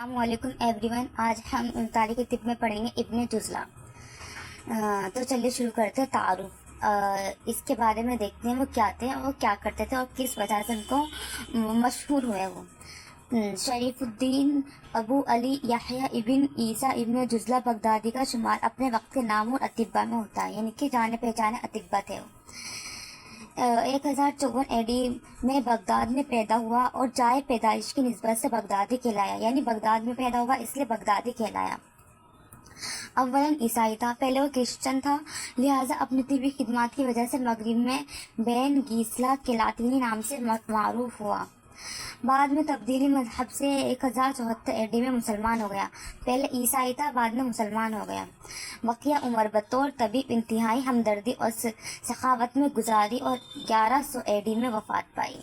السلام علیکم every one. آج ہم تاریخ طب میں پڑھیں گے ابن جزلہ. تو چلیے شروع کرتے ہیں. تعارف. اس کے بارے میں دیکھتے ہیں وہ کیا تھے اور کیا کرتے تھے اور کس وجہ سے ان کو مشہور ہوئے. وہ شریف الدین ابو علی یحییٰ ابن عیسیٰ ابن جزلہ بغدادی کا شمار اپنے وقت کے نام اور اطباء میں ہوتا ہے، یعنی کہ جانے پہچانے اطباء تھے. 1054 AD میں بغداد میں پیدا ہوا اور جائے پیدائش کی نسبت سے بغدادی کہلایا، یعنی بغداد میں پیدا ہوا اس لیے بغدادی کہلایا. اولاً عیسائی تھا، پہلے وہ کرسچن تھا، لہٰذا اپنی طبی خدمات کی وجہ سے مغرب میں بین گیسلا کے لاطینی نام سے معروف ہوا. بعد میں تبدیلی مذہب سے 1074 AD میں مسلمان ہو گیا. پہلے عیسائی تھا، بعد میں مسلمان ہو گیا. بقیہ عمر بطور طبیب انتہائی ہمدردی اور سخاوت میں گزاری اور 1100 AD میں وفات پائی.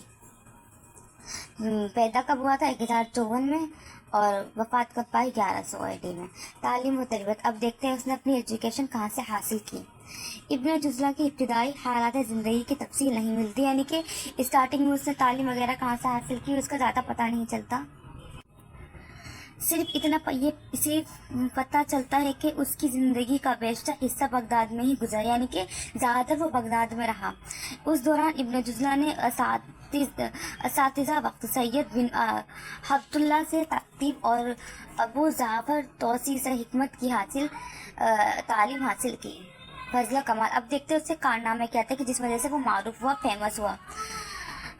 پیدا کب ہوا تھا؟ 1054 میں، اور وفات کب پائی؟ 1100 AD میں. تعلیم و تربیت. اب دیکھتے ہیں اس نے اپنی ایجوکیشن کہاں سے حاصل کی. ابن جزلہ کی ابتدائی حالات زندگی کی تفصیل نہیں ملتی، یعنی کہ اسٹارٹنگ میں اس نے تعلیم وغیرہ کہاں سے حاصل کی اس کا زیادہ پتہ نہیں چلتا. صرف اتنا پتہ چلتا ہے کہ اس کی زندگی کا بیشتر حصہ بغداد میں ہی گزرا، یعنی کہ زیادہ تر وہ بغداد میں رہا. اس دوران ابن جزلہ نے اساتذہ وقت سید بن حبت اللہ سے ترتیب اور ابو جعفر توسی سے حکمت کی تعلیم حاصل کی. فضل و کمال. اب دیکھتے ہیں اس سے کارنامے کیا تھے کہ جس وجہ سے وہ معروف ہوا، فیمس ہوا.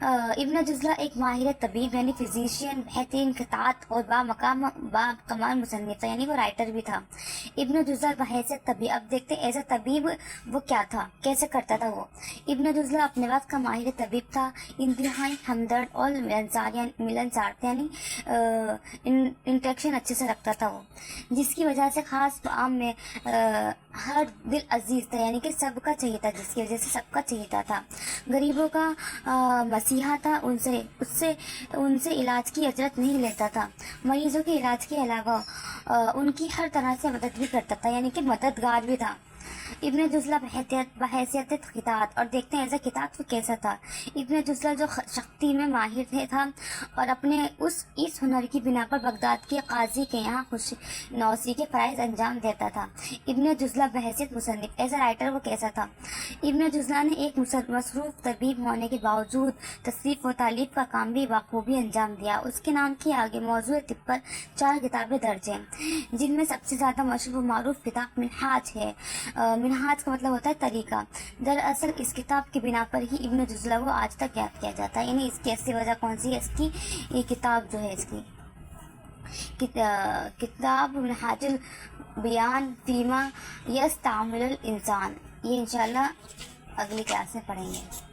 ابن جزلہ ایک ماہر طبیب یعنی فزیشین، بہترین خطاط اور با کمال مصنف تھا، یعنی وہ رائٹر بھی تھا. ابن جزلہ بحیثیت طبیب. اب دیکھتے ایز اے طبیب وہ کیا تھا، کیسے کرتا تھا وہ. ابن جزلہ اپنے وقت کا ماہر طبیب تھا، انتہائی ہمدرد اور ملنسار تھا، یعنی انٹریکشن اچھے سے رکھتا تھا وہ، جس کی وجہ سے خاص عام میں ہر دل عزیز تھا، یعنی کہ سب کا چاہیے تھا، جس کی وجہ سے سب کا چاہیے تھا. غریبوں کا مسیحا تھا، ان سے علاج کی اجرت نہیں لیتا تھا. مریضوں کے علاج کے علاوہ ان کی ہر طرح سے مدد بھی کرتا تھا، یعنی کہ مددگار بھی تھا. ابن جزلہ بحیثیت خطاط. اور دیکھتے ہیں ایسا خطاط وہ کیسا تھا. ابن جزلہ جو شختی میں ماہر تھا اور اپنے اس ہنر کی بنا پر بغداد کے قاضی کے یہاں خوش نوسی کے فرائض انجام دیتا تھا. ابن جزلہ بحیثیت مصنف. ایز اے رائٹر وہ کیسا تھا. ابن جزلہ نے ایک مصروف طبیب ہونے کے باوجود تصنیف و تالیف کا کام بھی بخوبی انجام دیا. اس کے نام کے آگے موضوع طب پر 4 کتابیں درج ہیں، جن میں سب سے زیادہ مشہور و معروف کتاب منہاج ہے. منہاج کا مطلب ہوتا ہے طریقہ. دراصل اس کتاب کی بنا پر ہی ابن جزلہ کو آج تک یاد کیا جاتا ہے، یعنی اس کی اصلی وجہ کون سی ہے؟ اس کی یہ کتاب جو ہے، اس کی کتاب منہاج البیان فیما یستعمل الانسان. یہ انشاءاللہ اگلی کلاس میں پڑھیں گے.